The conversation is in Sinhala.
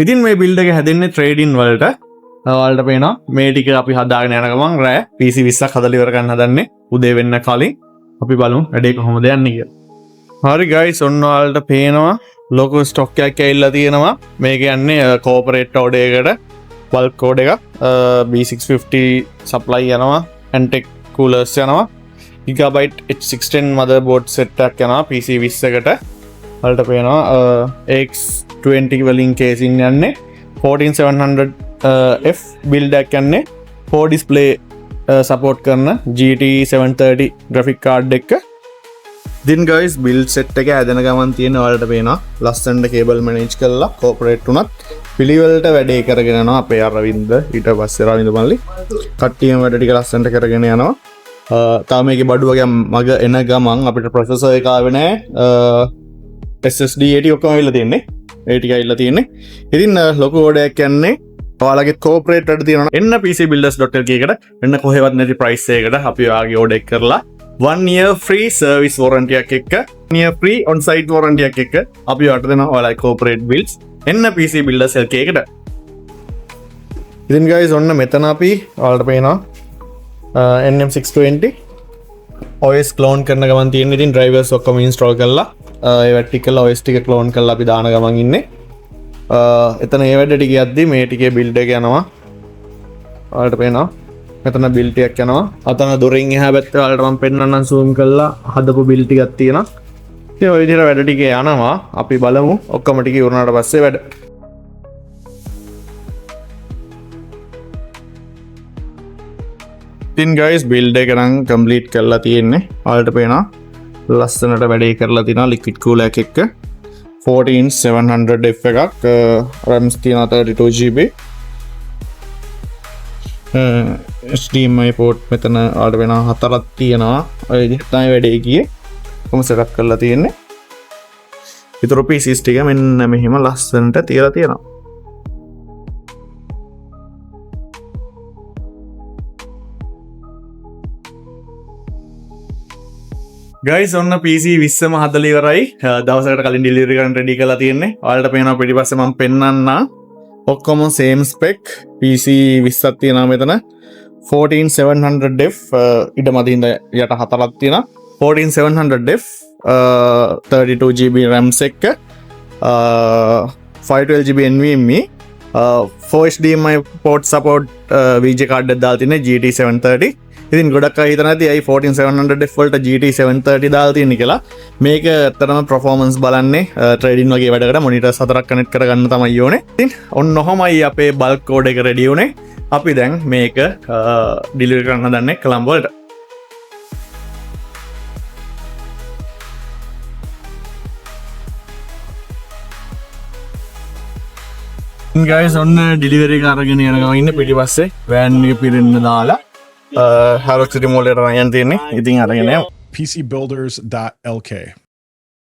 ඉතින් මේ බිල්ඩ් එක හැදෙන්නේ ට්‍රේඩින් වලට. ඔයාලට පේනවා මේ ටික අපි හදාගෙන යන ගමන් රෑ PC 20ක් හදලා ඉවර කරන්න හදන්නේ උදේ වෙන්න කලින්. අපි බලමු වැඩේ කොහොමද යන්නේ කියලා. හරි guys, ඔන්න ඔයාලට පේනවා ලොකු ස්ටොක් එකක් ඇවිල්ලා තියෙනවා. මේක යන්නේ කෝපරේට් ඕඩර් එකකට බල්ක් කෝඩ් එකක් B650 සප්ලයි යනවා. Antec coolers යනවා. Gigabyte H610 motherboard set එකක් යනවා PC 20කට. ඔයාලට පේනවා X20 වලින් casing යන්නේ 14700F build එකක් යන්නේ 4 display support කරන GT 730 graphic card එක. ඉතින් guys, build set එක හැදෙන ගමන් තියෙන ඔයාලට පේනවා ලස්සනට cable manage කරලා corporate උනත් පිළිවෙලට වැඩේ කරගෙන යනවා අපේ අරවින්ද. ඊට පස්සේ රවින්ද මල්ලි කට්ටියම වැඩ ටික ලස්සනට කරගෙන යනවා. තාම මේකේ බඩු වගේ මග එන ගමන් අපිට processor එක ආවේ නැහැ. SSD 80 ඔක්කොම ඇවිල්ලා තියෙන්නේ. ඒ ටික ඇවිල්ලා තියෙන්නේ. ඉතින් ලොකු ඕඩර් එකක් යන්නේ ඔයාලගේ corporate වලට තියෙනවා. එන්න pcbuilders.lk එකට එන්න කොහෙවත් නැති price එකකට අපි ඔයාගේ ඕඩර් එක කරලා 1 year free service warranty එකක් එක්ක 1 year free on site warranty එකක් එක්ක අපි ඔයාලට දෙනවා ඔයාලගේ corporate builds. එන්න pcbuilders.lk එකට. ඉතින් guys, ඔන්න මෙතන අපි ඔයාලට පේනවා NM620 OS clone කරන ගමන් තියෙන. ඉතින් drivers ඔක්කොම install කරලා ඒ vertical OS ටික clone කරලා අපි දාන ගමන් ඉන්නේ. එතන ඒ වැඩ ටික යද්දි මේ ටිකේ build එක යනවා. ඔයාලට පේනවා මෙතන build ටිකක් යනවා. අතන දොරින් එහා පැත්තේ ඔයාලට මම පෙන්නන්නම් zoom කරලා හදපු build ටිකක් තියෙනවා. ඉතින් ඔය විදිහට වැඩ ටික යනවා. අපි බලමු ඔක්කොම ටික ඉවරනාට පස්සේ වැඩ. ඉතින් guys, build එක නම් complete කරලා තියෙන්නේ. ඔයාලට පේනවා ලස්සනට වැඩේ කරලා තියෙනවා liquid cooler එකක් එක්ක 14700F එකක් RAMs තියෙනවා 32GB HDMI port මෙතන ඔයාලට වෙනවා 4ක් තියෙනවා. ඔය විදිහට තමයි වැඩේ ගියේ. කොහොම setup කරලා තියෙන්නේ. ඊටු PCs ටික මෙන්න මෙහිම ලස්සනට තියලා තියෙනවා. guys, ඔන්න PC 20ම හදලා ඉවරයි. දවසකට කලින් delivery කරන්න ready කරලා තියෙන්නේ. ඔයාලට පේනවා පිටිපස්සේ මම පෙන්නන්න ඔක්කොම same spec PC 20ක් තියෙනවා මෙතන 14700F ඉඩමදින්ද යට 4ක් තියෙනවා 14700F 32GB RAMs එක 512GB NVMe 4 HDMI port support VGA card එකක් දාලා තියෙන්නේ GT 730. ඉතින් ගොඩක් අය හිතන ඇති ඇයි 14700F වලට GT 730 දාලා තියෙන්නේ කියලා. මේක ඇත්තටම performance බලන්නේ trading වගේ වැඩකට monitors 4ක් connect කරගන්න තමයි ඕනේ. ඉතින් ඔන්න ඔහමයි අපේ bulk order එක ready උනේ. අපි දැන් මේක deliver කරන්න හදන්නේ කොළඹ වලට. guys, ඔන්න delivery එක අරගෙන යන ගමන් ඉන්නේ පිටිපස්සේ van එක පිරෙන්න දාලා Harrow City Mall එකට යන්න තියෙන්නේ. ඉතින් අරගෙන යමු. pcbuilders.lk